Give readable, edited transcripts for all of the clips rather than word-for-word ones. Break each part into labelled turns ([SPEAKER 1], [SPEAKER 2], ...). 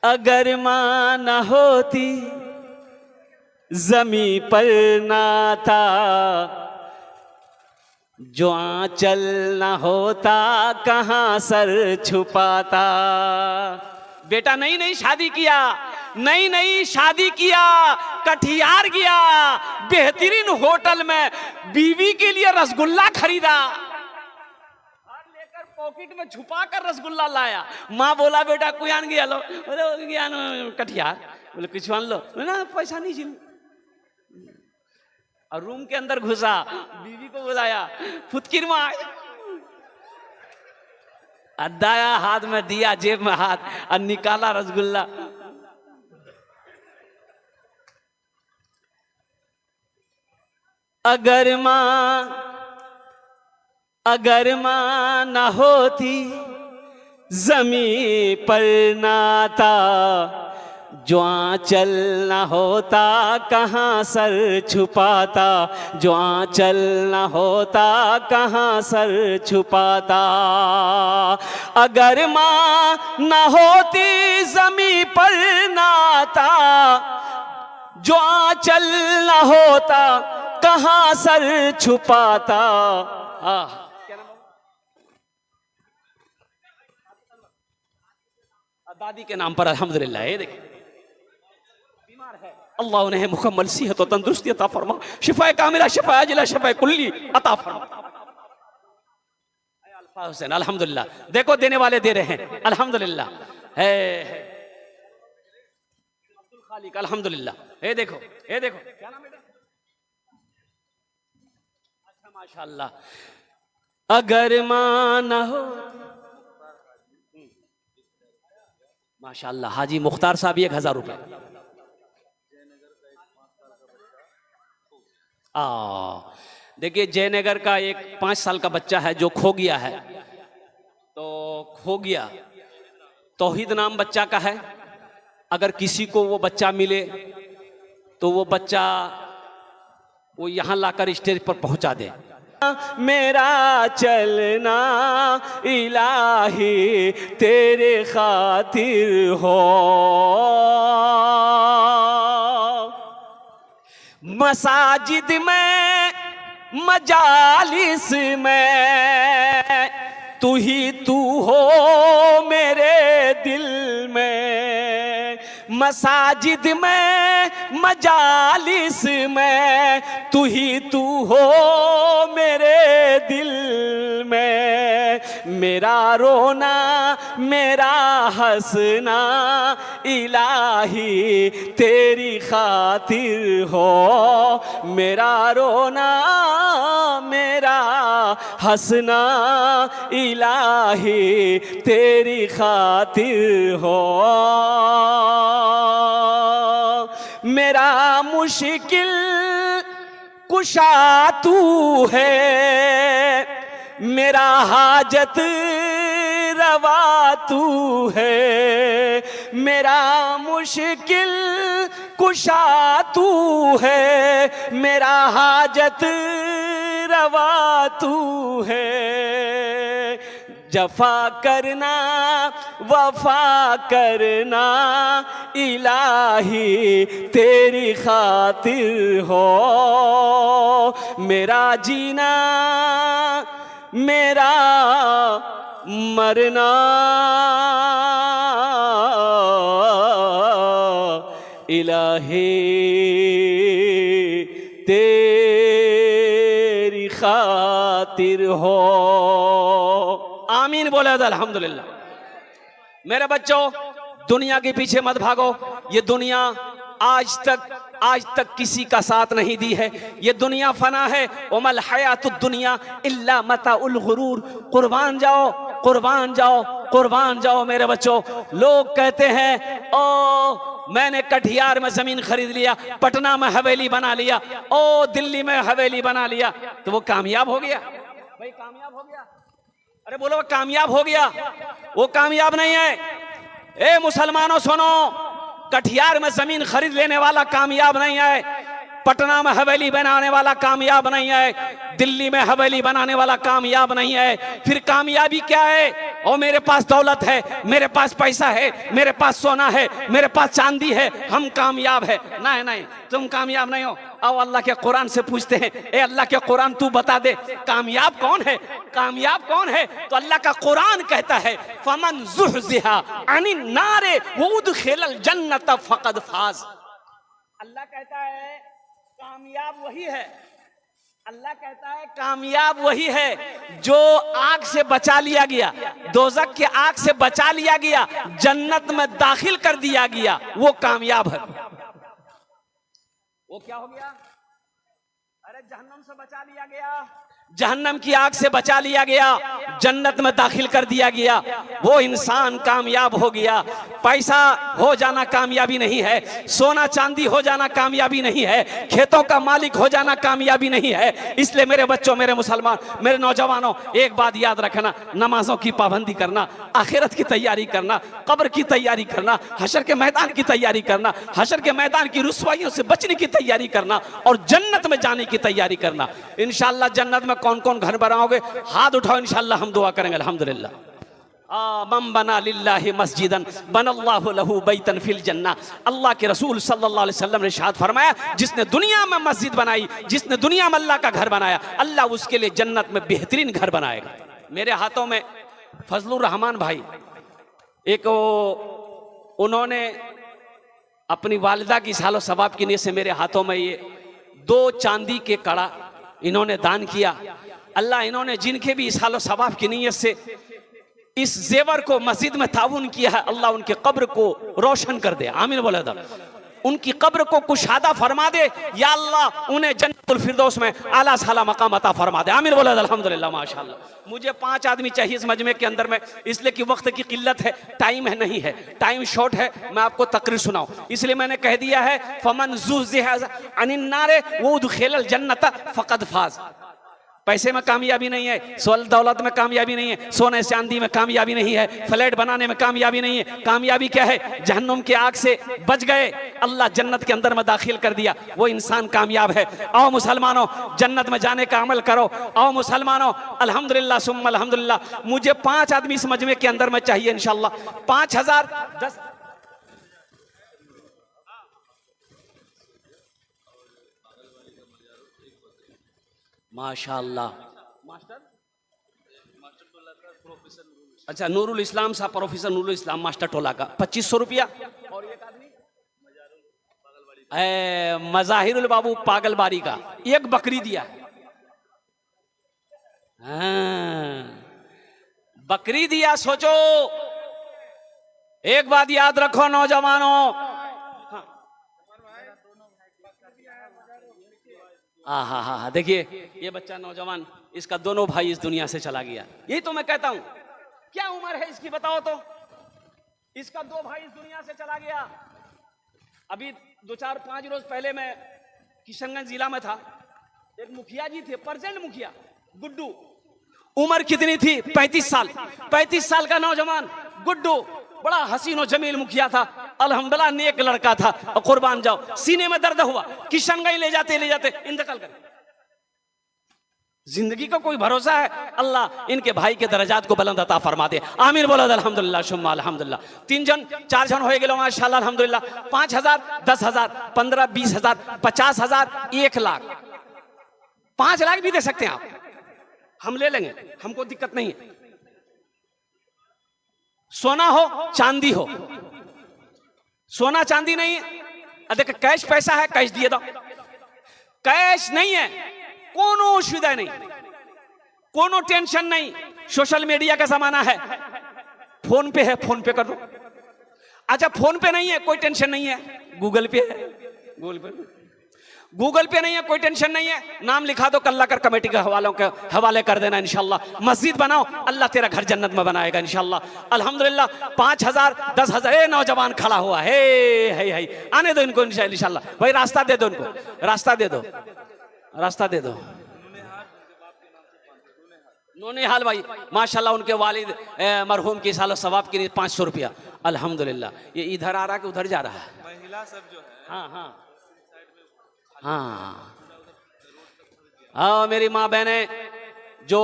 [SPEAKER 1] अगर माँ न होती जमी पर नाता, जो आंचल न होता कहाँ सर छुपाता। बेटा नई नई शादी किया, नई नई शादी किया, कटिहार गया, बेहतरीन होटल में बीवी के लिए रसगुल्ला खरीदा, पॉकेट में छुपा कर रसगुल्ला लाया। माँ बोला बेटा कुछ गया लो, बोले गया कटिहार, बोले कुछ आन लो ना, पैसा नहीं झिल। और रूम के अंदर घुसा, बीवी को बुलाया, फुतकिर माँ, दाया हाथ में दिया, जेब में हाथ, और निकाला रसगुल्ला। अगर माँ न होती जमी पर नाता, जो आंचल न होता कहाँ सर छुपाता, जो आंचल न होता कहाँ सर छुपाता। अगर माँ न होती जमी पर नाता, जो आंचल न होता कहाँ सर छुपाता। दादी के नाम पर अल्हम्दुलिल्लाह। ये देखिए बीमार है, अल्लाह उन्हें मुकम्मल सेहत और तंदुरुस्ती अता फरमा, शिफा कामिला, शिफा अजला, शिफा कुल्ली अता फरमा। अल्फा हुसैन अल्हम्दुलिल्लाह, देखो देने वाले दे रहे हैं अल्हम्दुलिल्लाह। है अब्दुल खालिक अल्हम्दुलिल्लाह। ये देखो, ये देखो क्या नाम है? अच्छा माशाअल्लाह। अगर माँ न हो, माशाअल्लाह हाजी मुख्तार साहब 1000 रुपए। देखिए जयनगर का एक 5 साल का बच्चा है जो खो गया है, तो खो गया, तौहीद नाम बच्चा का है। अगर किसी को वो बच्चा मिले तो वो बच्चा वो यहाँ लाकर स्टेज पर पहुंचा दे। मेरा चलना इलाही तेरे खातिर हो, मसाजिद में मजालिस में तू ही तू हो मेरे दिल में, मसाजिद में मजालिस में तू ही तू हो मेरे दिल में। मेरा रोना मेरा हंसना इलाही तेरी खातिर हो, मेरा रोना मेरा हंसना इलाही तेरी खातिर हो। मेरा मुश्किल कुशा तू है, मेरा हाजत रवा तू है, मेरा मुश्किल कुशा तू है, मेरा हाजत रवा तू है। जफा करना वफा करना इलाही तेरी खातिर हो, मेरा जीना मेरा मरना इलाही तेरी खातिर हो। आमीन बोले अल्हम्दुलिल्लाह। मेरे बच्चों दुनिया के पीछे मत भागो, ये दुनिया आज तक किसी का साथ नहीं दी है, ये दुनिया फना है। उमल हयातुद दुनिया इल्ला मताउल गुरूर। कुर्बान जाओ कुर्बान जाओ कुर्बान जाओ मेरे बच्चों। लोग कहते हैं ओ मैंने कटिहार में जमीन खरीद लिया, पटना में हवेली बना लिया, ओ दिल्ली में हवेली बना लिया, तो वो कामयाब हो गया? भाई कामयाब हो गया? अरे बोलो कामयाब हो गया? वो कामयाब नहीं है। ए मुसलमानों सुनो, कटिहार में जमीन खरीद लेने वाला कामयाब नहीं है, पटना में हवेली बनाने वाला कामयाब नहीं है, दिल्ली में हवेली बनाने वाला कामयाब नहीं है। फिर कामयाबी क्या है? और मेरे पास दौलत है, मेरे पास पैसा है, मेरे पास सोना है, मेरे पास चांदी है, हम कामयाब है। नहीं नहीं, तुम कामयाब नहीं हो। आओ अल्लाह के कुरान से पूछते हैं, ए अल्लाह के कुरान तू बता दे कामयाब कौन है, कामयाब कौन है? तो अल्लाह का कुरान कहता है फमन ज़ुहज़िहा अनिन नारे वउदखिलल जन्नत फ़क़द फ़ाज़। अल्लाह कहता है कामयाब वही है, अल्लाह कहता है कामयाब वही है जो आग से बचा लिया गया, दोज़ख के आग से बचा लिया गया, जन्नत में दाखिल कर दिया गया, वो कामयाब है। वो क्या हो गया? अरे जहन्नम से बचा लिया गया, जहन्नम की आग से बचा लिया गया, जन्नत में दाखिल कर दिया गया, वो इंसान कामयाब हो गया। पैसा हो जाना कामयाबी नहीं है, सोना चांदी हो जाना कामयाबी नहीं है, खेतों का मालिक हो जाना कामयाबी नहीं है। इसलिए मेरे बच्चों, मेरे मुसलमान, मेरे नौजवानों, एक बात याद रखना, नमाजों की पाबंदी करना, आखिरत की तैयारी करना, कब्र की तैयारी करना, हशर के मैदान की तैयारी करना, हशर के मैदान की रुसवाइयों से बचने की तैयारी करना और जन्नत में जाने की तैयारी करना। इंशाअल्लाह जन्नत में कौन कौन घर बनाओगे? हाथ उठाओ, इंशाअल्लाह हम दुआ करेंगे। अल्हम्दुलिल्लाह। मन बना लिल्लाहि मस्जिदन बनल्लाहु लहू बैतन फिल जन्ना। अल्लाह के रसूल सल्लल्लाहु अलैहि वसल्लम ने इरशाद फरमाया, जिसने दुनिया में मस्जिद बनाई, जिसने दुनिया में अल्लाह का घर बनाया, अल्लाह उसके लिए जन्नत में बेहतरीन घर बनाएगा। मेरे हाथों में फजलुर रहमान भाई, एक उन्होंने अपनी वालिदा की सालो सवाब की नीयत से मेरे हाथों में ये 2 चांदी के कड़ा इन्होंने दान किया। अल्लाह इन्होंने जिनके भी सालो सवाब की नीयत से इस जेवर को मस्जिद में ताउन किया है, अल्लाह उनके कब्र को रोशन कर दे। आमीन बोला था। उनकी कब्र को कुशादा फरमा दे, या अल्लाह उन्हें जन्नतुल फिरदौस में आला साला मकाम अता फरमा दे। आमीन बोला। अल्हम्दुलिल्लाह, माशाअल्लाह। मुझे 5 आदमी चाहिए इस मजमे के अंदर में, इसलिए कि वक्त की किल्लत है, टाइम है नहीं है, टाइम शॉर्ट है। मैं आपको तकरीर सुनाऊं, इसलिए मैंने कह दिया है फमन ज़ुहज़िहा अनिन नारे वउदखिलल जन्नत फ़क़द फ़ाज़। पैसे में कामयाबी नहीं है, दौलत में कामयाबी नहीं है, सोने चांदी में कामयाबी नहीं है, फ्लैट बनाने में कामयाबी नहीं है। कामयाबी क्या है? जहन्नुम की आग से बच गए, अल्लाह जन्नत के अंदर में दाखिल कर दिया, वो इंसान कामयाब है। आओ मुसलमानों, जन्नत में जाने का अमल करो। आओ मुसलमानों, अल्हम्दुलिल्लाह सुम्मा अल्हम्दुलिल्लाह। मुझे 5 आदमी इस मजमे के अंदर में चाहिए इंशाअल्लाह। 5000 10 माशाअल्लाह। मास्टर अच्छा, नूरुल इस्लाम साहब, प्रोफेसर नूरुल इस्लाम मास्टर टोला का 2500 रुपया। और एक आदमी मजाहिरुल बाबू पागलबारी का एक बकरी दिया। बकरी दिया। सोचो, एक बात याद रखो नौजवानों, हाँ, देखिए ये बच्चा नौजवान, इसका दोनों भाई इस दुनिया से चला गया। यही तो मैं कहता हूं, क्या उम्र है इसकी बताओ तो? इसका 2 भाई इस दुनिया से चला गया। अभी 2-4-5 रोज पहले मैं किशनगंज जिला में था, एक मुखिया जी थे, प्रेजेंट मुखिया गुड्डू। उम्र कितनी थी? 35 साल। 35 साल का नौजवान गुड्डू, बड़ा हसीन और जमील मुखिया था, अल्हम्दुलिल्लाह नेक लड़का था। और कुर्बान जाओ, सीने में दर्द हुआ, किशनगंज ले जाते इंतकाल कर। जिंदगी का कोई भरोसा है? अल्लाह इनके भाई के दर्जात को बुलंद अता फरमा दे। आमीन बोलो अल्हम्दुलिल्लाह शुम्मा अल्हम्दुलिल्लाह। 3 जन 4 जन हो गए माशाअल्लाह अल्हम्दुलिल्लाह। 5000 10,000 15 20,000 50,000 1 लाख 5 लाख भी दे सकते हैं आप, हम ले लेंगे, हमको दिक्कत नहीं है। सोना हो चांदी हो, सोना चांदी नहीं है, देख कैश पैसा है, कैश दिए दो। कैश नहीं है, कोनो असुविधा नहीं, कोनो टेंशन नहीं। सोशल मीडिया का जमाना है, फोन पे है, फोन पे कर दो। अच्छा फोन पे नहीं है, कोई टेंशन नहीं है, गूगल पे है, गूगल पे नहीं है, कोई टेंशन नहीं है। नाम लिखा दो, कल्ला कर कमेटी के हवाले कर देना इंशाल्लाह। मस्जिद बनाओ, अल्लाह तेरा घर जन्नत में बनाएगा इंशाल्लाह। अल्हम्दुलिल्लाह 5000 10,000। ए नौजवान खड़ा हुआ है, आने दो इनको इंशाल्लाह। भाई रास्ता दे दो इनको, रास्ता दे दो, रास्ता दे दो। नूनिहाल भाई माशाल्लाह, उनके वालिद मरहूम की सालो सवाब के लिए 500 रुपया। अल्हम्दुलिल्लाह। ये इधर आ रहा कि उधर जा रहा है? महिला सब जो है, हाँ, मेरी माँ बहनें जो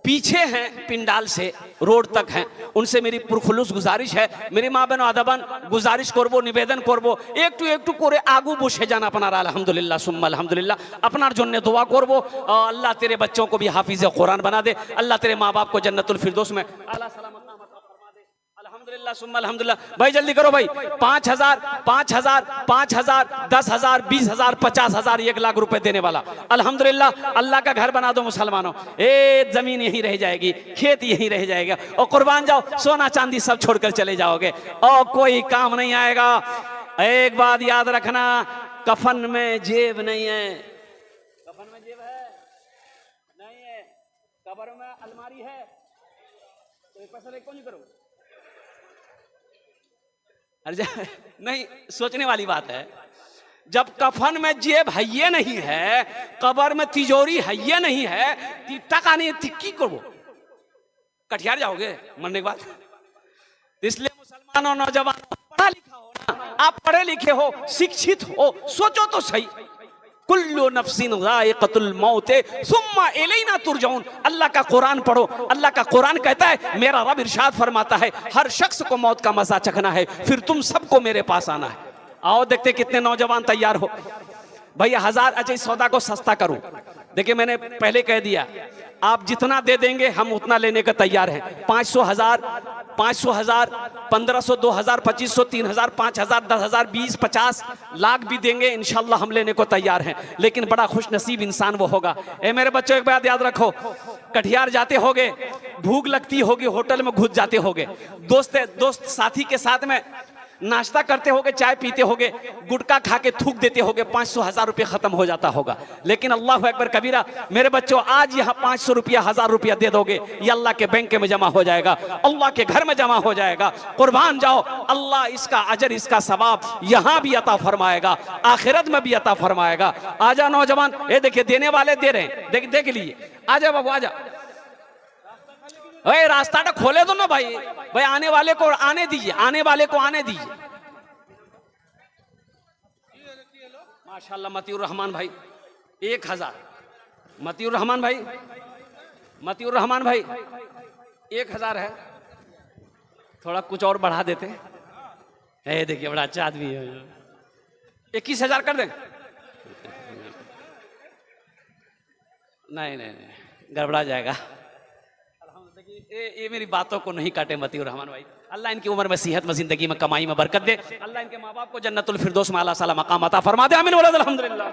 [SPEAKER 1] पीछे हैं पिंडाल से रोड तक हैं, उनसे मेरी पुरखुलूस गुजारिश है, मेरी माँ बहन आदबन गुजारिश करबो, निवेदन करबो, एकटू करे आगू बसे जाना अपनारा अल्हम्दुलिल्लाह सुम्मा अल्हम्दुलिल्लाह, अपनार जन्ने दुआ करबो। अल्लाह तेरे बच्चों को भी हाफिज कुरान बना दे, अल्लाह तेरे माँ बाप को जन्नतुल फिरदौस में आला सलामत अल्हम्दुलिल्लाह सुम्मा अल्हम्दुलिल्लाह। भाई जल्दी करो भाई, 5,000 5,000 5,000 10,000 20,000 50,000 1 लाख रुपए देने वाला अल्हम्दुलिल्लाह। अल्लाह का घर बना दो मुसलमानों, जमीन यहीं रह जाएगी, खेत यहीं रह जाएगा, और कुर्बान जाओ, सोना चांदी सब छोड़कर चले जाओगे और कोई काम नहीं आएगा। एक बात याद रखना, कफन में जेब नहीं है, कफन में जेब है नहीं है, कब्र में अलमारी है, तो पैसा लेके नहीं करो। नहीं, सोचने वाली बात है, जब कफन में जेब है ये नहीं है, कब्र में तिजोरी है ये नहीं है, टका नहीं की करो, कटियार जाओगे मरने के बाद। इसलिए मुसलमानों नौजवान पढ़ा लिखा हो ना, आप पढ़े लिखे हो, शिक्षित हो, सोचो तो सही। कुल्लु नफ्सिन ज़ाइक़तुल मौत सुम्मा इलैना तुरजाऊन। अल्लाह का कुरान पढ़ो, अल्लाह का कुरान कहता है, मेरा रब इरशाद फरमाता है, हर शख्स को मौत का मजा चखना है, फिर तुम सबको मेरे पास आना है। आओ देखते कितने नौजवान तैयार हो। भैया 1000, अच्छा इस सौदा को सस्ता करूं, देखिए मैंने पहले कह दिया, आप जितना दे देंगे हम उतना लेने का तैयार हैं। 500 1000 500 1000 1500 2000 2500 3000 5000 10,000 20 50 लाख भी देंगे, इंशाल्लाह हम लेने को तैयार हैं। लेकिन बड़ा खुश नसीब इंसान वो होगा। ए मेरे बच्चों एक बात याद रखो, कटिहार जाते होगे, भूख लगती होगी, होटल में घुस जाते होगे, दोस्त साथी के साथ में नाश्ता करते होगे, चाय पीते होगे, गुटखा खा के थूक देते होगे, 500 1000 रुपये खत्म हो जाता होगा। लेकिन अल्लाह अकबर कबीरा, मेरे बच्चों आज यहाँ 500 रुपया 1000 रुपया दे दोगे, ये अल्लाह के बैंक में जमा हो जाएगा, अल्लाह के घर में जमा हो जाएगा। कुर्बान जाओ, अल्लाह इसका अजर, इसका सवाब यहाँ भी अता फरमाएगा, आखिरत में भी अता फरमाएगा। आजा नौजवान, ये देखिए देने वाले दे रहे हैं, देख लीजिए, आजा बाबू आजा, रास्ता तो खोले दो ना भाई, आने वाले को आने दीजिए, आने वाले को आने दीजिए। माशाल्लाह मतीउर रहमान भाई 1000, मतीउर रहमान भाई 1000 है, थोड़ा कुछ और बढ़ा देते। देखिए बड़ा अच्छा आदमी है, 21,000 कर दें? नहीं गड़बड़ा जाएगा। ये मेरी बातों को नहीं काटे मतीउर रहमान भाई, अल्लाह इनकी उम्र में, सेहत में, जिंदगी में, कमाई में बरकत दे, अल्लाह इनके माँ बाप को जन्नतुल फिरदौस में आला साला मकाम अता फरमा दे। आमीन वलद अल्हम्दुलिल्लाह।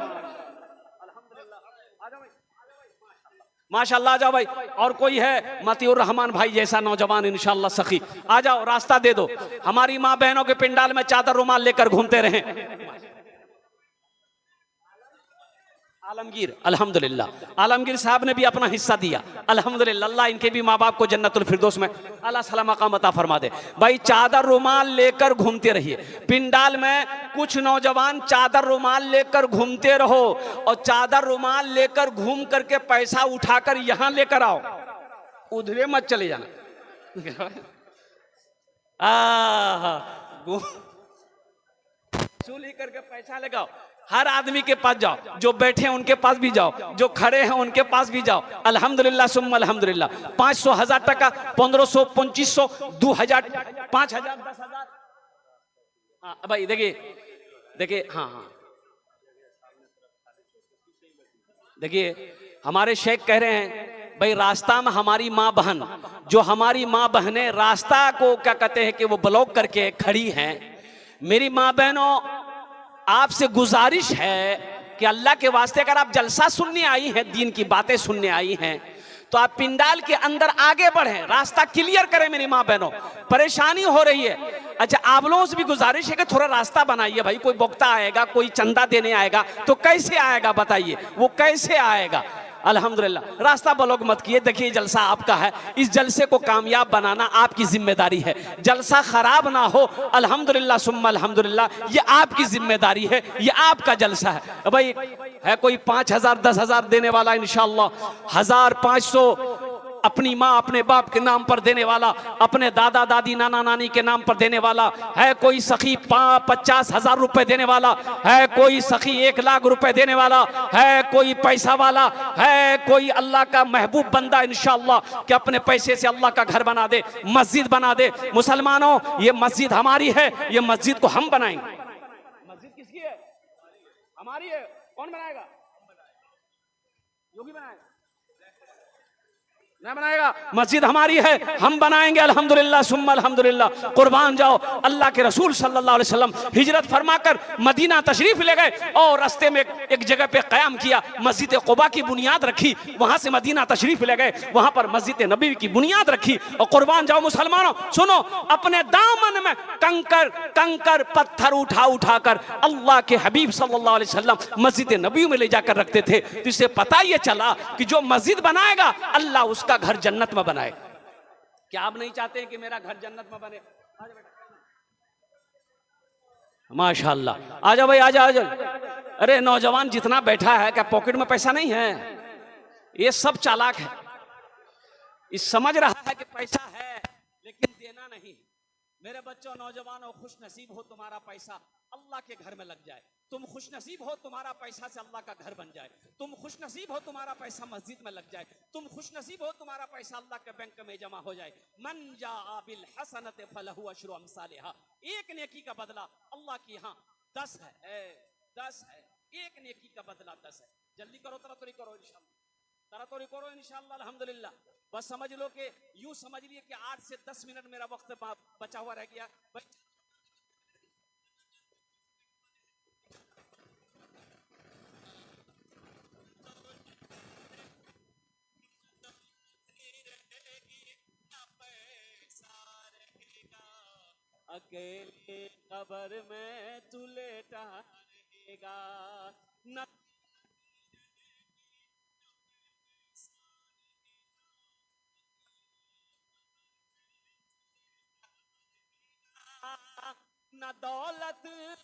[SPEAKER 1] माशाल्लाह आ जाओ भाई, और कोई है मतीउर रहमान भाई जैसा नौजवान इंशाल्लाह सखी, आ जाओ, रास्ता दे दो। हमारी माँ बहनों के पिंडाल में चादर रुमाल लेकर घूमते रहे आलमगीर, अल्हम्दुलिल्लाह, आलमगीर साहब ने भी अपना हिस्सा दिया, अल्हम्दुलिल्लाह। अल्लाह इनके भी माँ बाप को जन्नतुल फिरदौस में अल्लाह सला मकाम अता फरमा दे। भाई चादर रुमाल लेकर घूमते रहिए, पिंडाल में कुछ नौजवान चादर रुमाल लेकर घूमते रहो, और चादर रुमाल लेकर घूम करके पैसा उठाकर यहाँ लेकर आओ, उधरे मत चले जाना। चूली करके पैसा लगाओ, हर आदमी के पास जाओ, जो बैठे हैं उनके पास भी जाओ, जो खड़े हैं उनके पास भी जाओ। अल्हम्दुलिल्लाह सुम्मा अल्हम्दुलिल्लाह। 500 1000 टका, 1500 2500 2000 5000 10,000। हाँ भाई देखिए हाँ देखिए, हमारे शेख कह रहे हैं भाई, रास्ता में हमारी माँ बहन, जो हमारी माँ बहनें रास्ता को क्या कहते हैं कि वो ब्लॉक करके खड़ी हैं, मेरी माँ बहनों आपसे गुजारिश है कि अल्लाह के वास्ते अगर आप जलसा सुनने आई हैं, दीन की बातें सुनने आई हैं, तो आप पिंडाल के अंदर आगे बढ़ें, रास्ता क्लियर करें। मेरी माँ बहनों परेशानी हो रही है, अच्छा आप लोगों से भी गुजारिश है कि थोड़ा रास्ता बनाइए भाई। कोई बोक्ता आएगा, कोई चंदा देने आएगा, तो कैसे आएगा बताइए, वो कैसे आएगा? अल्हम्दुलिल्लाह, रास्ता ब्लॉक मत किए। देखिए जलसा आपका है, इस जलसे को कामयाब बनाना आपकी जिम्मेदारी है, जलसा खराब ना हो। अल्हम्दुलिल्लाह सुम्मा अल्हम्दुलिल्लाह, ये आपकी जिम्मेदारी है, ये आपका जलसा है। भाई है कोई 5000 10,000 देने वाला, इंशाअल्लाह 1500 अपनी माँ अपने बाप के नाम पर देने वाला, अपने दादा दादी नाना नानी के नाम पर देने वाला है, कोई सखी 50,000 रुपए देने वाला है, कोई सखी 1,00,000 रुपए देने वाला है, कोई पैसा वाला है, कोई अल्लाह का महबूब बंदा इंशाअल्लाह कि अपने पैसे से अल्लाह का घर बना दे, मस्जिद बना दे। मुसलमानों, ये मस्जिद हमारी है, ये मस्जिद को हम बनाएंगे। मस्जिद किसकी है? हमारी है। कौन बनाएगा? योगी बनाएगा? नहीं बनाएगा। मस्जिद हमारी है, हम बनाएंगे। अल्हम्दुलिल्लाह सुम्मा अल्हम्दुलिल्लाह। कुर्बान जाओ। अल्लाह के रसूल सल्लल्लाहु अलैहि वसल्लम हिजरत फरमाकर मदीना तशरीफ ले गए और रास्ते में एक जगह पे क़याम किया, मस्जिद कुबा की बुनियाद रखी, वहां से मदीना तशरीफ ले गए, वहां पर मस्जिद नबी की बुनियाद रखी। और कुर्बान जाओ मुसलमानों, सुनो, अपने दामन में कंकर कंकर पत्थर उठा उठाकर अल्लाह के हबीब सल्लल्लाहु अलैहि वसल्लम मस्जिद नबी में ले जाकर रखते थे। तो इससे पता ये चला कि जो मस्जिद बनाएगा अल्लाह उसका घर जन्नत में बनाए। क्या आप नहीं चाहते हैं कि मेरा घर जन्नत में बने? माशाअल्लाह। आजा भाई, आजा आजा। अरे नौजवान जितना बैठा है, क्या पॉकेट में पैसा नहीं है? ये सब चालाक है, इस समझ रहा है कि पैसा है लेकिन देना नहीं। मेरे बच्चों, नौजवानों, खुश नसीब हो तुम्हारा पैसा अल्लाह के घर में लग जाए। तुम खुश नसीब हो तुम्हारा पैसा से अल्लाह का घर बन जाए। तुम खुश नसीब हो तुम्हारा पैसा मस्जिद में लग जाए। तुम खुश नसीब हो तुम्हारा पैसा अल्लाह के बैंक में जमा हो जाए। मन जाअ बिल हसनति फलहु अशरु अमसालिहा। एक नेकी का बदला अल्लाह के यहाँ 10 है, 10 है। एक नेकी का बदला 10 है। जल्दी करो, तरातुरी करो इंशाअल्लाह, तरातुरी करो इंशाअल्लाह। अल्हम्दुलिल्लाह। बस समझ लो कि यूं समझ लिए कि 8 से 10 मिनट मेरा वक्त बचा हुआ रह गया। अकेले कब्र में तू लेटा रहेगा न, न दौलत नहीं।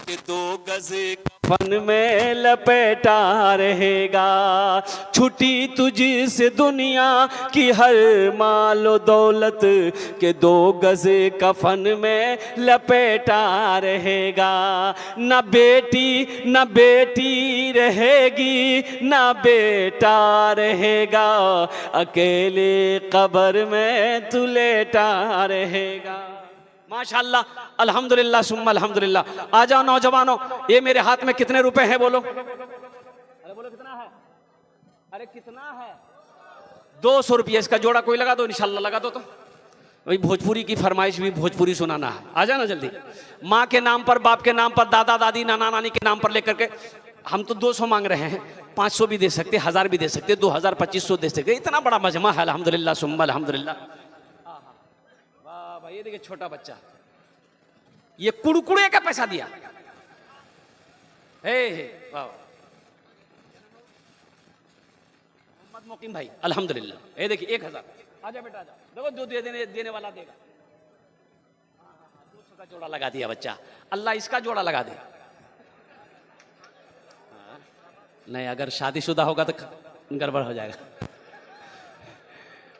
[SPEAKER 1] कि 2 गज कफन में लपेटा रहेगा, छुटी तुझसे दुनिया की हर मालो दौलत के 2 गज कफन में लपेटा रहेगा। न बेटी रहेगी न बेटा रहेगा, अकेले कब्र में तू लेटा रहेगा। माशाअल्लाह, अल्हम्दुलिल्लाह सुम्मा अल्हम्दुलिल्लाह। आ जाओ नौजवानों, ये मेरे हाथ में कितने रुपए हैं बोलो? अरे बोलो कितना है? अरे कितना है? 200 रुपये। इसका जोड़ा कोई लगा दो इंशाअल्लाह, लगा दो। तो वही भोजपुरी की फरमाइश भी भोजपुरी सुनाना है। आ जाना जल्दी। माँ के नाम पर, बाप के नाम पर, दादा दादी नाना नानी के नाम पर लेकर के हम तो 200 मांग रहे हैं, 500 भी दे सकते, 1000 भी दे सकते, 2000 2500 दे सकते। इतना बड़ा मजमा है। अल्हम्दुलिल्लाह सुम्मा अल्हम्दुलिल्लाह। ये देखिए छोटा बच्चा, ये कुड़कुड़े का पैसा दिया। हे वाह, मोहम्मद मोकिम भाई अल्हम्दुलिल्लाह। ये देखिए 1000। आजा बेटा आजा, देखो जो देने वाला देगा। 200 का जोड़ा लगा दिया बच्चा। अल्लाह इसका जोड़ा लगा दे। नहीं, अगर शादीशुदा होगा तो गड़बड़ हो जाएगा।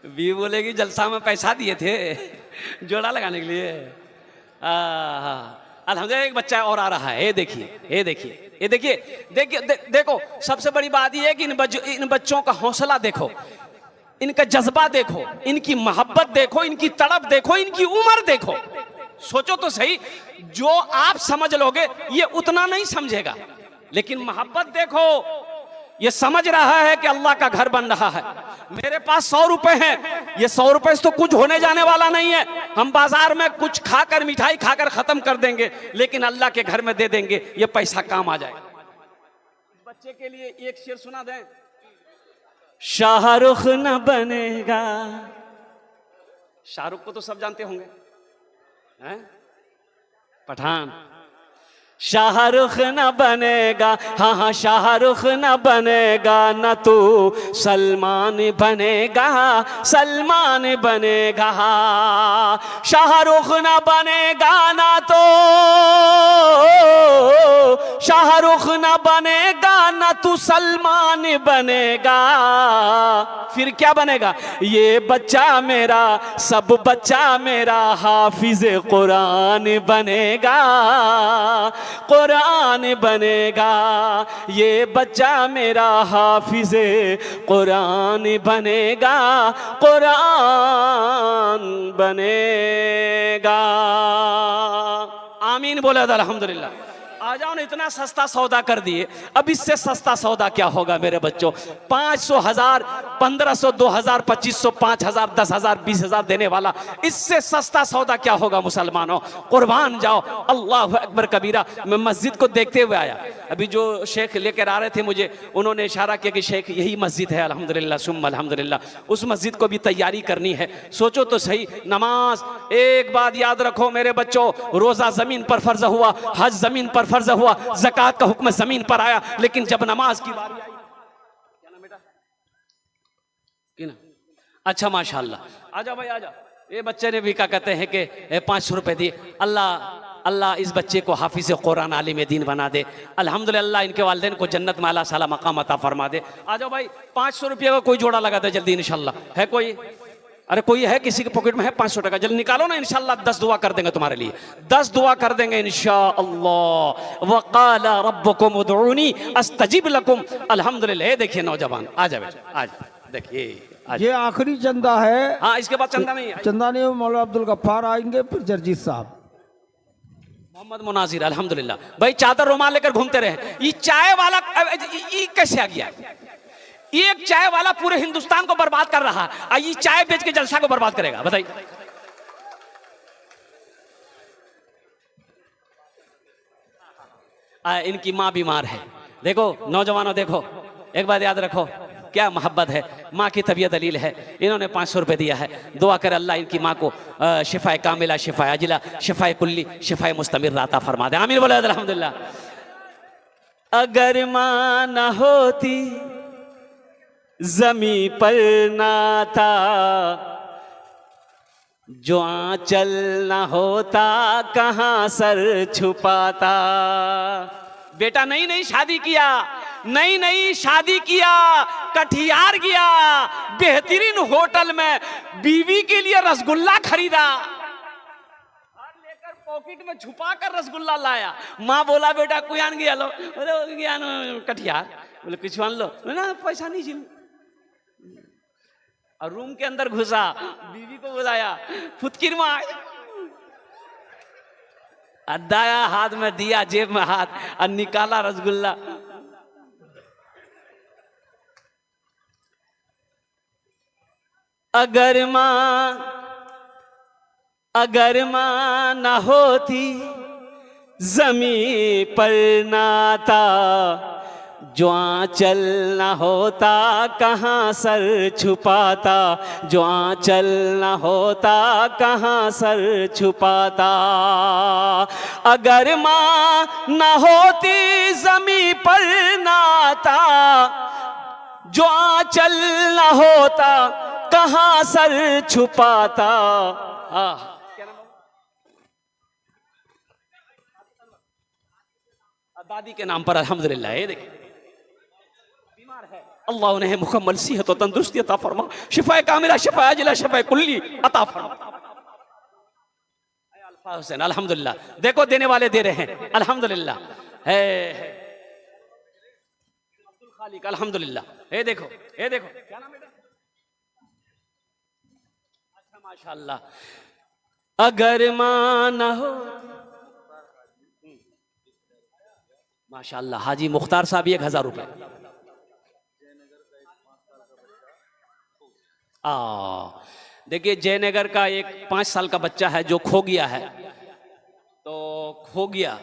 [SPEAKER 1] भी बोलेगी जलसा में पैसा दिए थे जोड़ा लगाने के लिए। अल्हम्दुलिल्लाह। एक बच्चा और आ रहा है। ये देखिए, ये देखिए, ये देखिए, देखिए देखो, सबसे बड़ी बात ये है कि इन बच्चों का हौसला देखो। इनका जज्बा देखो, इनकी मोहब्बत देखो, इनकी तड़प देखो, इनकी उम्र देखो। सोचो तो सही, जो आप समझ लोगे ये उतना नहीं समझेगा, लेकिन मोहब्बत देखो, ये समझ रहा है कि अल्लाह का घर बन रहा है। मेरे पास 100 रुपए हैं, ये 100 रुपए से तो कुछ होने जाने वाला नहीं है। हम बाजार में कुछ खाकर, मिठाई खाकर खत्म कर देंगे, लेकिन अल्लाह के घर में दे देंगे, ये पैसा काम आ जाएगा। बच्चे के लिए एक शेर सुना दें। शाहरुख न बनेगा, शाहरुख को तो सब जानते होंगे, हैं? पठान। शाहरुख न बनेगा, हाँ हाँ शाहरुख न बनेगा, न तू सलमान बनेगा, सलमान बनेगा। शाहरुख न बनेगा, ना तो शाहरुख न बनेगा, न तू सलमान बनेगा, फिर क्या बनेगा? ये बच्चा मेरा, सब बच्चा मेरा हाफिज कुरान बनेगा, कुरान बनेगा। ये बच्चा मेरा हाफिज कुरान बनेगा, कुरान बनेगा। आमीन बोले अल्हम्दुलिल्लाह। आ जाओ ना, इतना सस्ता सौदा कर दिए, अब इससे सस्ता सौदा क्या होगा मेरे बच्चों? 500, 1000, 1500, 2000, 2500, 5000, 10,000, 20,000 देने वाला, इससे सस्ता सौदा क्या होगा मुसलमानों? कुर्बान जाओ। अल्लाह अकबर कबीरा। मैं मस्जिद को देखते हुए आया, अभी जो शेख लेकर आ रहे थे मुझे, उन्होंने इशारा किया कि शेख यही मस्जिद है। अल्हम्दुलिल्लाह सुम्मा अल्हम्दुलिल्लाह। उस मस्जिद को भी तैयारी करनी है। सोचो तो सही, नमाज, एक बात याद रखो मेरे बच्चों, रोजा जमीन पर फर्ज हुआ, हज जमीन पर फर्ज हुआ, ज़कात का हुक्म जमीन पर आया, लेकिन जब नमाज की बारी आई, क्या नाम बेटा? किना? अच्छा माशाअल्लाह। आ जाओ भाई आ जाओ। ये बच्चे ने भी क्या कहते हैं कि 500 रुपए दिए। अल्लाह इस बच्चे को हाफिज कुरान आलिम दीन बना दे। अल्हम्दुलिल्लाह इनके वालिदैन को जन्नत में आला साला मकाम अता फरमा दे। आ जाओ भाई, 500 रुपये का कोई जोड़ा लगा दे जल्दी इंशाल्लाह। है कोई? अरे कोई है? किसी के पॉकेट में है 500 टका? जल्दी निकालो ना, इंशाल्लाह 10 दुआ कर देंगे तुम्हारे लिए, 10 दुआ कर देंगे इंशाअल्लाह। वक़ाला रब्बुकुम उदऊनी अस्तजिब लकुम। अल्हम्दुलिल्लाह। ये देखिए नौजवान, आ जाए बेटा, आ जाए। देखिए
[SPEAKER 2] ये आखिरी चंदा है।
[SPEAKER 1] हाँ, इसके बाद चंदा नहीं है।
[SPEAKER 2] चंदा नहीं, मौला अब्दुल गफ्फार आएंगे, फिर जर्जीत साहब,
[SPEAKER 1] मोहम्मद मुनाजिर। अल्हम्दुलिल्लाह भाई, चादर रुमाल लेकर घूमते रहे। ये चाय वाला ये कैसे आ गया? एक चाय वाला पूरे हिंदुस्तान को बर्बाद कर रहा है, ये चाय बेच के जलसा को बर्बाद करेगा? बताइए। इनकी माँ बीमार है। देखो नौजवानों, देखो एक बात याद रखो, क्या मोहब्बत है, माँ की तबीयत दलील है। इन्होंने 500 रुपए दिया है। दुआ कर अल्लाह इनकी माँ को शिफाए कामिला, शिफाए अजिला, शिफाए कुल्ली, शिफाए मुस्तमिर अता फरमा दे। आमीन बोले अल्हम्दुलिल्लाह। अगर माँ न होती, जमी पर ना था, जो आंचल न होता, कहां सर छुपाता। बेटा नई नई शादी किया, नई नई शादी किया, कटिहार गया, बेहतरीन होटल में बीवी के लिए रसगुल्ला खरीदा, लेकर पॉकेट में छुपा कर रसगुल्ला लाया। माँ बोला बेटा कुयान गया लो, बोले गया कटिहार, बोले कुछ मान लो ना, पैसा नहीं झिल। और रूम के अंदर घुसा, बीवी को बुलाया, फुतकिर माँ, दाया हाथ में दिया, जेब में हाथ, और निकाला रसगुल्ला। अगर माँ न होती, जमी पर ना था, जो आंचल न होता, कहाँ सर छुपाता, जो आंचल न होता, कहाँ सर छुपाता। अगर माँ न होती, जमी पर ना था, जो आंचल न होता, कहाँ सर छुपाता। दादी के नाम पर अल्हम्दुलिल्लाह। ये देखिए बीमार है, अल्लाह उन्हें मुकम्मल सेहत और तंदुरुस्ती अता फरमा, शिफाए कामिला, शिफाए अजिला, शिफाए कुल्ली अता फरमा। अल्फा हुसैन अल्हम्दुलिल्लाह। देखो देने वाले दे रहे हैं अल्हम्दुलिल्लाह। है अब्दुल खालिक अल्हम्दुलिल्लाह। ये देखो क्या नाम है? माशाल्लाह। अगर माँ न हो, माशाल्लाह। हाजी मुख्तार साहब 1000 रुपए। देखिए जयनगर का एक 5 साल का बच्चा है जो खो गया है, तो खो गया,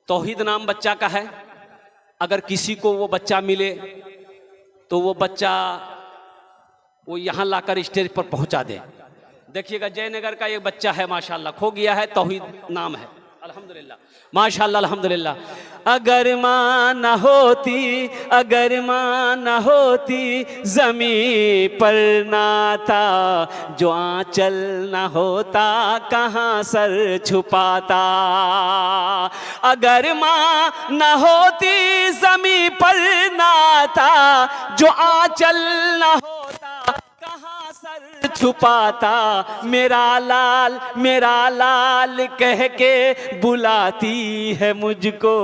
[SPEAKER 1] तौहीद नाम बच्चा का है। अगर किसी को वो बच्चा मिले तो वो बच्चा वो यहाँ लाकर स्टेज पर पहुंचा दे। देखिएगा जयनगर का एक बच्चा है माशाल्लाह, खो गया है, तौहीद नाम है। अल्हम्दुलिल्लाह माशाल्लाह अल्हम्दुलिल्लाह। अगर माँ न होती, अगर माँ न होती, ज़मीं पर नाता, जो आंचल न होता कहाँ सर छुपाता। अगर माँ न होती ज़मीं पर नाता, जो आंचल न होता कहाँ सर छुपाता। मेरा लाल कह के बुलाती है मुझको,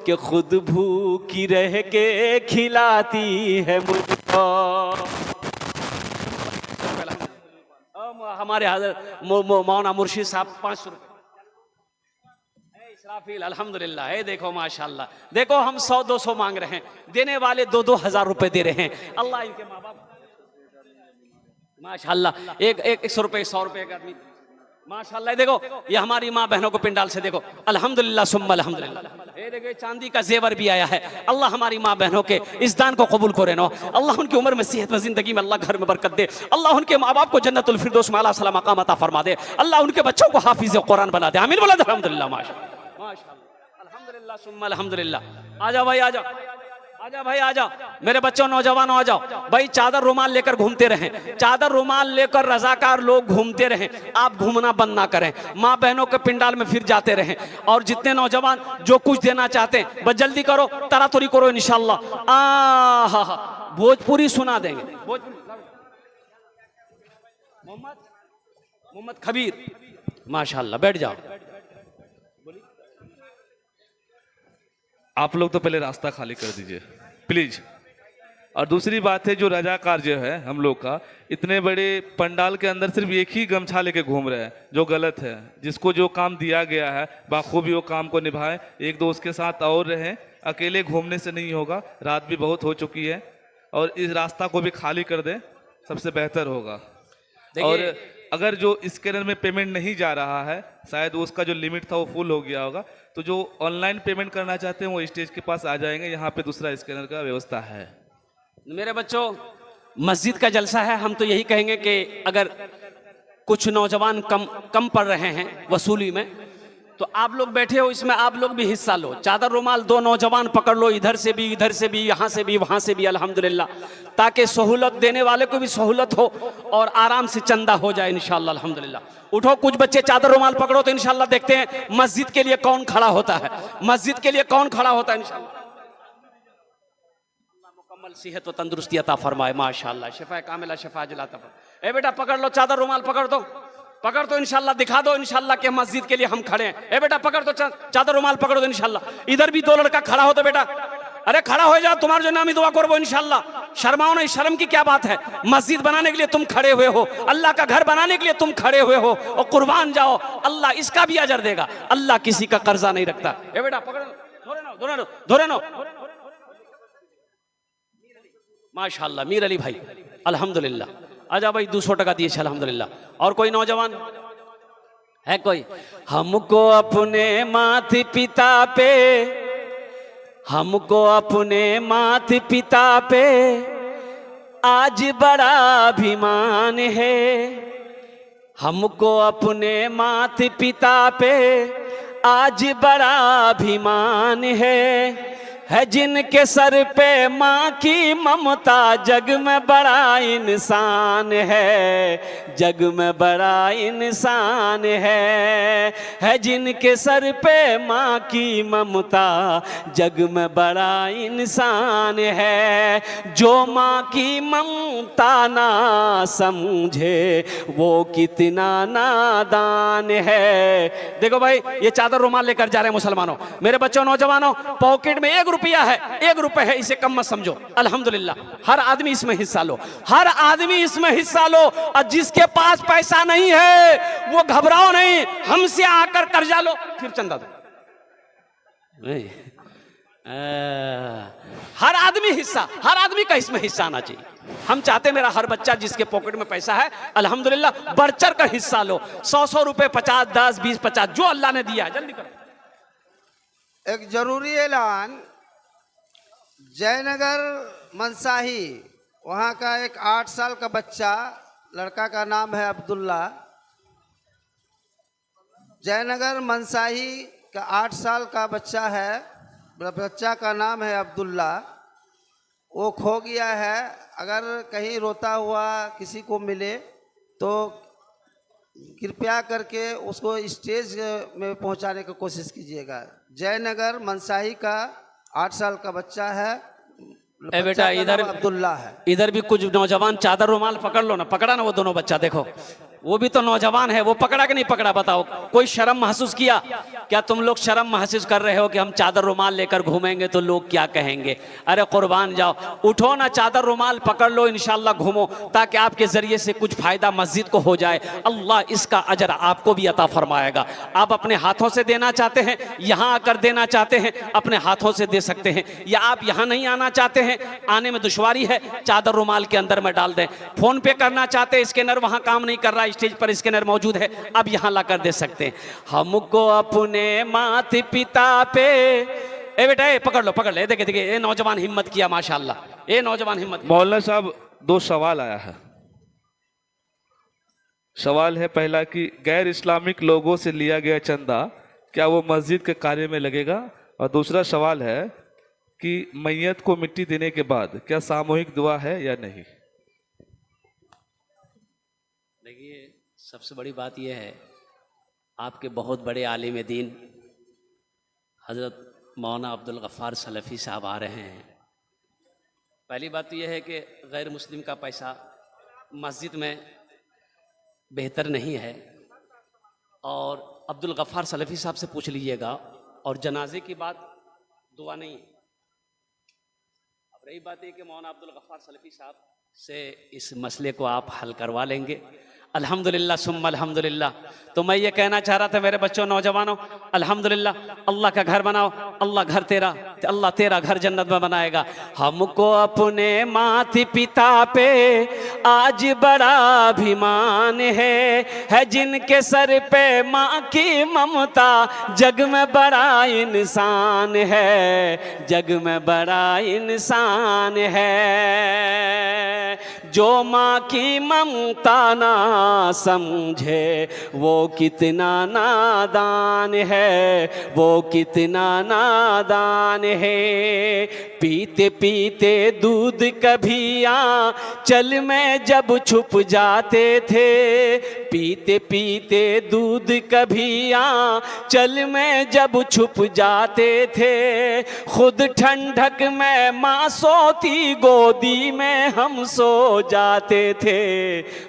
[SPEAKER 1] कि खुद भूखी रह के खिलाती है मुझको। हमारे मौलाना मुर्शिद साहब 500 रुपये। इसराफिल अल्हम्दुलिल्लाह है। देखो माशाल्लाह, देखो हम 100-200 मांग रहे हैं, देने वाले 2-2 हज़ार रुपए दे रहे हैं। अल्लाह इनके माँ बाप माशाल्लाह। एक 100 रुपए 100 रुपए का आदमी माशाल्लाह। देखो ये हमारी माँ बहनों को पिंडाल से देखो, अल्हम्दुलिल्लाह सुम्मा अल्हम्दुलिल्लाह। ये देखो चांदी का जेवर भी आया है। अल्लाह हमारी माँ बहनों के इस दान को कबूल करे नो। अल्लाह उनकी उम्र में, सेहत में, जिंदगी में अल्लाह घर में बरकत दे। अल्लाह उनके माँ बाप को जन्नतुल फिरदौस में आला सलाम मकाम अता फरमा दे। अल्लाह उनके बच्चों को हाफिज कुरान बना दे। आमीन बोला अल्हम्दुलिल्लाह माशाल्लाह माशाल्लाह अल्हम्दुलिल्लाह सुम्मा अल्हम्दुलिल्लाह। आजा भाई आजा, आजा भाई आजा, मेरे बच्चों नौजवानों आ जाओ भाई। चादर रुमाल लेकर घूमते रहें, चादर रुमाल लेकर रजाकार लोग घूमते रहें। आप घूमना बंद ना करें, माँ बहनों के पिंडाल में फिर जाते रहें। और जितने नौजवान जो कुछ देना चाहते हैं बस जल्दी करो, तरातुरी करो इंशाअल्लाह। भोजपुरी सुना देंगे। मोहम्मद खबीर माशाअल्लाह, बैठ जाओ।
[SPEAKER 3] आप लोग तो पहले रास्ता खाली कर दीजिए प्लीज। और दूसरी बात है, जो रजाकार जो है हम लोग का, इतने बड़े पंडाल के अंदर सिर्फ एक ही गमछा लेके घूम रहे हैं, जो गलत है। जिसको जो काम दिया गया है बाखूबी वो काम को निभाएं, एक दोस्त के साथ और रहें। अकेले घूमने से नहीं होगा, रात भी बहुत हो चुकी है, और इस रास्ता को भी खाली कर दें, सबसे बेहतर होगा। और अगर जो स्कैनर में पेमेंट नहीं जा रहा है, शायद उसका जो लिमिट था वो फुल हो गया होगा, तो जो ऑनलाइन पेमेंट करना चाहते हैं वो स्टेज के पास आ जाएंगे। यहाँ पे दूसरा स्कैनर का व्यवस्था है।
[SPEAKER 1] मेरे बच्चों मस्जिद का जलसा है, हम तो यही कहेंगे कि अगर कुछ नौजवान कम पड़ रहे हैं वसूली में, तो आप लोग बैठे हो इसमें, आप लोग भी हिस्सा लो। चादर रुमाल 2 नौजवान पकड़ लो, इधर से भी, यहाँ से भी, वहाँ से भी, अल्हम्दुलिल्लाह, ताकि सहूलत देने वाले को भी सहूलत हो और आराम से चंदा हो जाए इंशाअल्लाह अल्हम्दुलिल्लाह। उठो कुछ बच्चे चादर रुमाल पकड़ो, तो इंशाअल्लाह देखते हैं मस्जिद के लिए कौन खड़ा होता है, मस्जिद के लिए कौन खड़ा होता है इंशाअल्लाह। मुकम्मल सेहत व तंदुरुस्ती अता फरमाए माशाअल्लाह, शिफा कामिला शिफा अजला अता फरमाए। ए बेटा पकड़ लो चादर रुमाल, पकड़ दो इंशाल्लाह, दिखा दो इंशाल्लाह कि मस्जिद के लिए हम खड़े हैं। ए बेटा पकड़ दो चादर रुमाल, पकड़ दो इंशाल्लाह। इधर भी 2 लड़का खड़ा हो तो बेटा, अरे खड़ा हो जाओ, तुम्हारे जो नामी दुआ करो इंशाल्लाह। शर्माओ नहीं, शर्म की क्या बात है। मस्जिद बनाने के लिए तुम खड़े हुए हो, अल्लाह का घर बनाने के लिए तुम खड़े हुए हो, और कुर्बान जाओ, अल्लाह इसका भी अजर देगा। अल्लाह किसी का कर्जा नहीं रखता। ए बेटा पकड़, धोरे नो माशाअल्लाह। मीर अली भाई अल्हम्दुलिल्लाह, आजा भाई 200 टका दिए अल्हम्दुलिल्लाह। और कोई नौजवान है कोई? हमको अपने माता पिता पे, हमको अपने माता पिता पे आज बड़ा अभिमान है। हमको अपने माता पिता पे आज बड़ा अभिमान है जिनके सर पे माँ की ममता, जग में बड़ा इंसान है, जग में बड़ा इंसान है जिनके सर पे माँ की ममता, जग में बड़ा इंसान है। जो माँ की ममता ना समझे वो कितना नादान है। देखो भाई ये चादर रुमाल लेकर जा रहे हैं मुसलमानों, मेरे बच्चों नौजवानों, पॉकेट में 1 रुपया है, 1 रुपए है, इसे कम मत समझो। अल्हम्दुलिल्लाह, हर आदमी इसमें हिस्सा लो, हर आदमी इसमें हिस्सा लो। और जिसके पास पैसा नहीं है वो घबराओ नहीं, हमसे आकर कर्जा लो, फिर चंदा दो। नहीं, हर आदमी हिस्सा, हर आदमी का इसमें हिस्सा आना चाहिए। हम चाहते मेरा हर बच्चा जिसके पॉकेट में पैसा है अल्हम्दुलिल्लाह बढ़ चढ़ कर हिस्सा लो। 100 रुपए, 50, 10, 20, 50 जो अल्लाह ने दिया है, जल्दी करो।
[SPEAKER 4] एक जरूरी ऐलान, जयनगर मनसाही, वहाँ का एक 8 साल का बच्चा, लड़का का नाम है अब्दुल्ला। जयनगर मनसाही का 8 साल का बच्चा है, बच्चा का नाम है अब्दुल्ला। वो खो गया है। अगर कहीं रोता हुआ किसी को मिले तो कृपया करके उसको स्टेज में पहुंचाने की कोशिश कीजिएगा। जयनगर मनसाही का 8 साल का बच्चा है।
[SPEAKER 1] ए बेटा, इधर
[SPEAKER 4] अब्दुल्ला है।
[SPEAKER 1] इधर भी कुछ नौजवान चादर रुमाल पकड़ लो ना, पकड़ा ना वो दोनों बच्चा, देखो वो भी तो नौजवान है, वो पकड़ा कि नहीं पकड़ा बताओ। कोई शर्म महसूस किया क्या? तुम लोग शर्म महसूस कर रहे हो कि हम चादर रुमाल लेकर घूमेंगे तो लोग क्या कहेंगे? अरे कुर्बान जाओ, उठो ना, चादर रुमाल पकड़ लो, इंशाल्लाह घूमो, ताकि आपके जरिए से कुछ फायदा मस्जिद को हो जाए। अल्लाह इसका अजर आपको भी अता फरमाएगा। आप अपने हाथों से देना चाहते हैं, यहाँ आकर देना चाहते हैं, अपने हाथों से दे सकते हैं, या आप यहाँ नहीं आना चाहते हैं, आने में दुश्वारी है, चादर रुमाल के अंदर में डाल दें। फोन पे करना चाहते हैं, स्कैनर वहाँ काम नहीं कर रहा, स्टेज पर स्कैनर मौजूद है, अब यहाँ लाकर दे सकते हैं। हमको अपने माता पिता पे, ए बेटा ए, पकड़ लो पकड़ ले, देखे देखे ये नौजवान हिम्मत किया माशाल्लाह, ये नौजवान हिम्मत।
[SPEAKER 3] मौलाना साहब, 2 सवाल आया है। सवाल है पहला कि गैर इस्लामिक लोगों से लिया गया चंदा क्या वो मस्जिद के कार्य में लगेगा? और दूसरा सवाल है कि मैयत को मिट्टी देने के बाद क्या सामूहिक दुआ है या नहीं?
[SPEAKER 1] देखिए, सबसे बड़ी बात यह है, आपके बहुत बड़े आलिम दीन हज़रत मौलाना अब्दुल गफ़ार सलफ़ी साहब आ रहे हैं। पहली बात तो यह है कि गैर मुस्लिम का पैसा मस्जिद में बेहतर नहीं है, और अब्दुल गफ़ार सलफ़ी साहब से पूछ लीजिएगा। और जनाजे की बात दुआ नहीं है। अब रही बात है कि मौलाना अब्दुल गफ़ार सलफ़ी साहब से इस मसले को आप हल करवा लेंगे अल्हम्दुलिल्लाह सुम्मा अल्हम्दुलिल्लाह। तो मैं ये कहना चाह रहा था मेरे बच्चों, नौजवानों, अल्हम्दुलिल्लाह, अल्लाह का घर बनाओ, अल्लाह घर तेरा, अल्लाह तेरा घर जन्नत में बनाएगा। हमको अपने माता पिता पे आज बड़ा अभिमान है जिनके सर पे माँ की ममता, जग में बड़ा इंसान है, जग में बड़ा इंसान है। जो माँ की ममता ना समझे वो कितना नादान है, वो कितना नादान है। पीते पीते दूध कभी आंचल में जब छुप जाते थे, पीते पीते दूध कभी आंचल में जब छुप जाते थे, खुद ठंडक में माँ सोती, गोदी में हम सो जाते थे,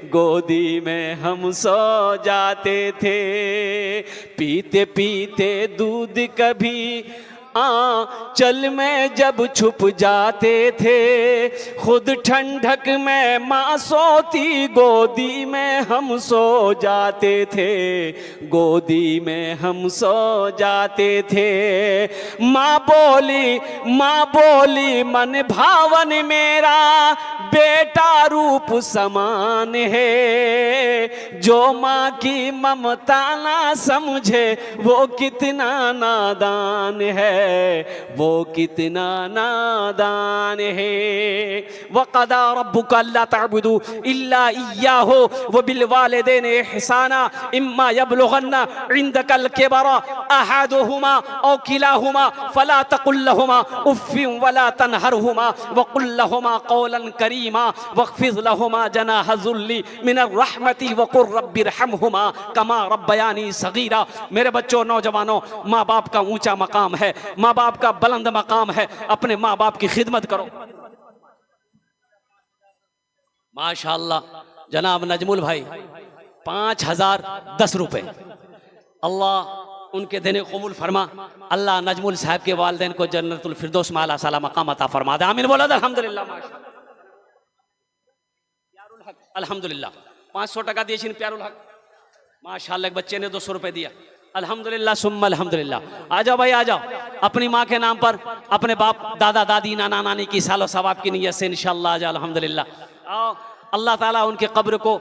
[SPEAKER 1] गोदी में हम सो जाते थे। पीते पीते दूध कभी आंचल में जब छुप जाते थे, खुद ठंडक में माँ सोती, गोदी में हम सो जाते थे, गोदी में हम सो जाते थे। माँ बोली मन भावन मेरा बेटा रूप समान है, जो माँ की ममता ना समझे वो कितना नादान है, वो कितना नादान है। वक़दा रब्बुका अल्ला तअबुदू इल्ला इय्याहु व बिल वालिदैन इहसाना इम्मा यबलुगन्ना इंदकल किबरा अहदुहुमा औ किलाहुमा फला तकुल लहुमा उफ्फिन वला तनहरहुमा व कुल लहुमा कौलन करीमा वख्फिज़ लहुमा जनाह ज़ुल्ली मिनर रहमति व कुर रब्बिरहमहुमा कमा रब्बयानी सगीरा। मेरे बच्चों, नौजवानों, माँ बाप का ऊंचा मकाम है, माँ बाप का बुलंद मकाम है, अपने माँ बाप की खिदमत करो। माशाअल्लाह जनाब नजमुल भाई 5010 रुपए। अल्लाह उनके देने को कबूल फरमा। अल्लाह नजमुल साहब के वालिदैन को जन्नतुल फिरदौस में आला साला मकाम अता फरमा दे। आमीन बोला अल्हम्दुलिल्लाह। माशाअल्लाह प्यारुल हक अल्हम्दुलिल्लाह 500 टका दिए प्यारुल हक माशाअल्लाह। एक बच्चे ने 200 रुपए दिया अल्हम्दुलिल्लाह सुम्मा अल्हम्दुलिल्लाह। आ जाओ भाई आ जाओ, अपनी माँ के नाम पर अपने बाप दादा दादी नाना नानी की सालो सवाब की नीयत से इंशाअल्लाह आ जाओ अल्हम्दुलिल्लाह। आओ अल्लाह ताला उनके कब्र को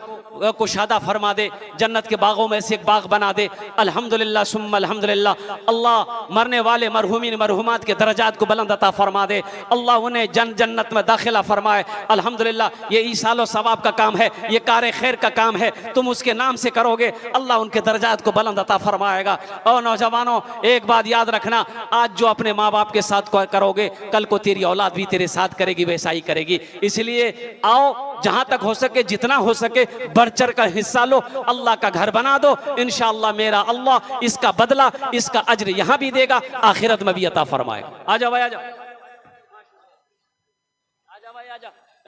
[SPEAKER 1] कुशादा फरमा दे, जन्नत के बागों में से एक बाग बना दे अल्हम्दुलिल्लाह सुम्मा अल्हम्दुलिल्लाह। अल्लाह मरने वाले मरहूमीन मरहूमात के दर्जात को बुलंद अता फरमा दे। अल्लाह उन्हें जन्नत में दाखिला फरमाए अल्हम्दुलिल्लाह। ये ईसालो सवाब का काम है, ये कार खैर का काम है, तुम उसके नाम से करोगे अल्लाह उनके दर्जात को बुलंद अता फरमाएगा। और नौजवानों एक बात याद रखना, आज जो अपने माँ बाप के साथ करोगे कल को तेरी औलाद भी तेरे साथ करेगी, वैसा ही करेगी। इसलिए आओ जहां तक हो सके जितना हो सके बढ़ चढ़ कर हिस्सा लो, अल्लाह का घर बना दो इंशाअल्लाह। मेरा अल्लाह इसका बदला इसका अज्र यहां भी देगा, आखिरत में भी अता फरमाएगा। आ जाओ भाई आ जाओ,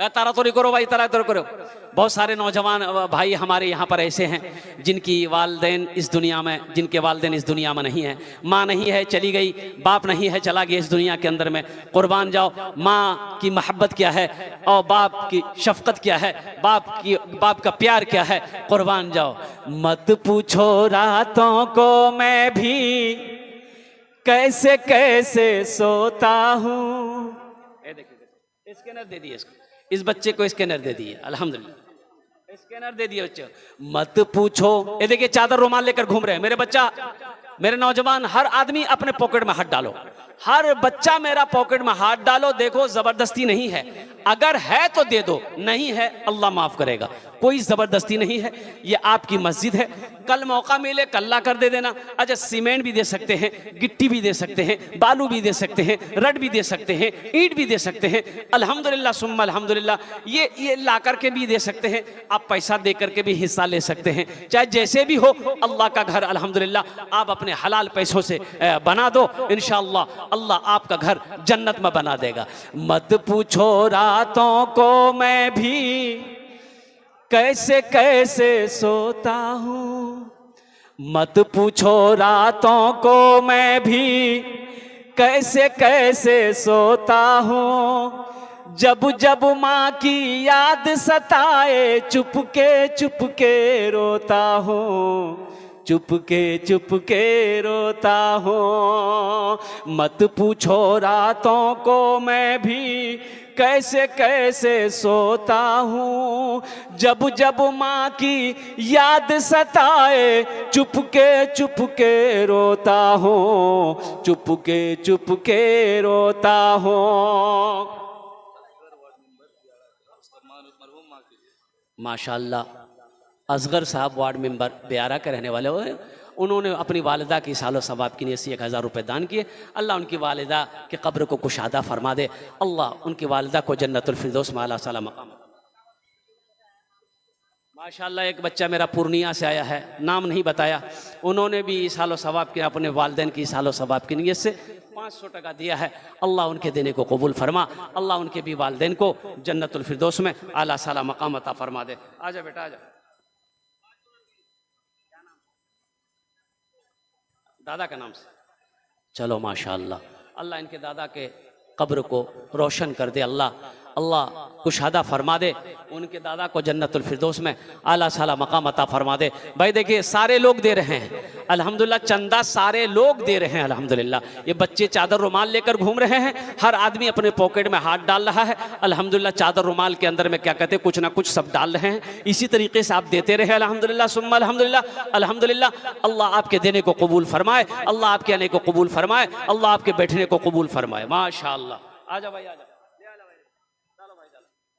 [SPEAKER 1] तारा तोरी करो भाई, तारा तोरी करो। बहुत सारे नौजवान भाई हमारे यहाँ पर ऐसे हैं जिनकी वालदेन इस दुनिया में, जिनके वालदेन इस दुनिया में नहीं है, माँ नहीं है चली गई, बाप नहीं है चला गया इस दुनिया के अंदर में। कुर्बान जाओ, माँ की मोहब्बत क्या है और बाप की शफकत क्या है, बाप का प्यार क्या है, कुर्बान जाओ। मत पूछो रातों को मैं भी कैसे कैसे सोता हूँ। देखिए स्कैनर दे दिए इसको, इस बच्चे को स्कैनर दे दिए अल्हम्दुलिल्लाह, स्कैनर दे दिए बच्चे। मत पूछो, ये देखिए चादर रुमाल लेकर घूम रहे हैं मेरे बच्चा, मेरे नौजवान। हर आदमी अपने पॉकेट में हाथ डालो, हर बच्चा मेरा पॉकेट में हाथ डालो। देखो जबरदस्ती नहीं है, अगर है तो दे दो, नहीं है अल्लाह माफ करेगा। कोई जबरदस्ती नहीं है, ये आपकी मस्जिद है, कल मौका मिले कल्ला कर दे देना। अच्छा सीमेंट भी दे सकते हैं, गिट्टी भी दे सकते हैं, बालू भी दे सकते हैं, रड भी दे सकते हैं, ईंट भी दे सकते हैं अल्हम्दुलिल्लाह सुम्मा अल्हम्दुलिल्लाह। ये ला करके भी दे सकते हैं, आप पैसा दे करके भी हिस्सा ले सकते हैं, चाहे जैसे भी हो। अल्लाह का घर अल्हम्दुलिल्लाह आप अपने हलाल पैसों से बना दो, इंशाअल्लाह अल्लाह आपका घर जन्नत में बना देगा। मत पूछो रातों को मैं भी कैसे कैसे सोता हूँ, मत पूछो रातों को मैं भी कैसे कैसे सोता हूँ। जब जब माँ की याद सताए चुपके चुपके रोता हूँ, चुपके रोता हूँ। मत पूछो रातों को मैं भी कैसे कैसे सोता हूँ। जब जब माँ की याद सताए चुपके चुपके रोता हूँ, चुपके रोता हूँ। माशाअल्लाह असगर साहब वार्ड मेंबर बेयारा के रहने वाले हुए, उन्होंने अपनी वालिदा की सालो सवाब की नीयत से 1000 रुपये दान किए। अल्लाह उनकी वालिदा के कब्र को कुशादा फरमा दे, अल्लाह उनकी वालिदा को जन्नतुल फिरदौस में आला साला मकाम। माशाअल्लाह एक बच्चा मेरा पूर्णिया से आया है, नाम नहीं बताया, उन्होंने भी सालो सवाब के अपने वालिदैन की सालो सवाब की नीयत से 500 टका दिया है। अल्लाह उनके देने को कबूल फरमा, अल्लाह उनके भी वालिदैन को जन्नतुल फिरदौस में आला साला मकाम अता फरमा दे। आजा बेटा आजा, दादा का नाम से चलो माशाअल्लाह। अल्लाह इनके दादा के कब्र को रोशन कर दे, अल्लाह कुशादा फरमा दे, उनके दादा को जन्नतुल फिरदौस में आला साला मकाम अता फरमा दे। भाई देखिए सारे लोग दे रहे हैं अल्हम्दुलिल्लाह, चंदा सारे लोग दे रहे हैं अल्हम्दुलिल्लाह। ये बच्चे चादर रुमाल लेकर घूम रहे हैं, हर आदमी अपने पॉकेट में हाथ डाल रहा है अल्हम्दुलिल्लाह। चादर रुमाल के अंदर में क्या कहते हैं, कुछ ना कुछ सब डाल रहे हैं। इसी तरीके से आप देते रहे अल्हम्दुलिल्लाह सुम्मा अल्हम्दुलिल्लाह अल्हम्दुलिल्लाह। अल्लाह आपके देने को कबूल फरमाए, अल्लाह आपके आने को कबूल फरमाए, अल्लाह आपके बैठने को कबूल फरमाए। माशाअल्लाह आजा भाई आजा,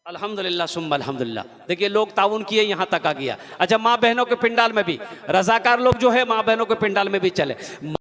[SPEAKER 1] अल्हम्दुलिल्लाह सुम्मा अल्हम्दुलिल्लाह। देखिए लोग ताउन किए यहाँ तक आ गया। अच्छा माँ बहनों के पिंडाल में भी रजाकार लोग जो है माँ बहनों के पिंडाल में भी चले।